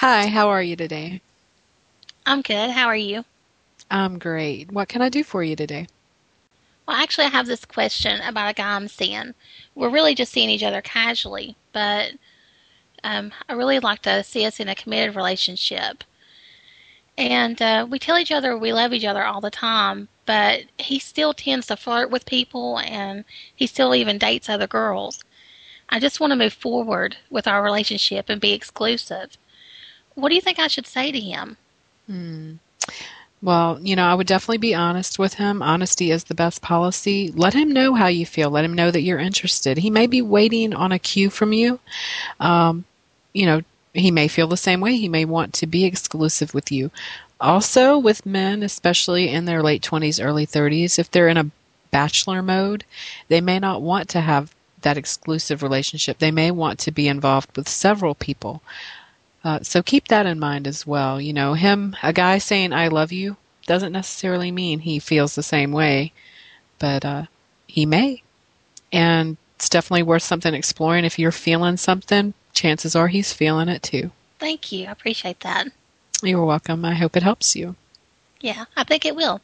Hi, how are you today? I'm good. How are you? I'm great. What can I do for you today? Well, actually, I have this question about a guy I'm seeing. We're really just seeing each other casually, but I really like to see us in a committed relationship. And we tell each other we love each other all the time, but he still tends to flirt with people and he still even dates other girls. I just want to move forward with our relationship and be exclusive. What do you think I should say to him? Hmm. Well, I would definitely be honest with him. Honesty is the best policy. Let him know how you feel. Let him know that you're interested. He may be waiting on a cue from you. Um, you know, he may feel the same way. He may want to be exclusive with you. Also, with men, especially in their late 20s, early 30s, if they're in a bachelor mode, they may not want to have that exclusive relationship. They may want to be involved with several people. So keep that in mind as well. A guy saying I love you doesn't necessarily mean he feels the same way, but he may. And it's definitely worth something exploring. If you're feeling something, chances are he's feeling it too. Thank you. I appreciate that. You're welcome. I hope it helps you. Yeah, I think it will.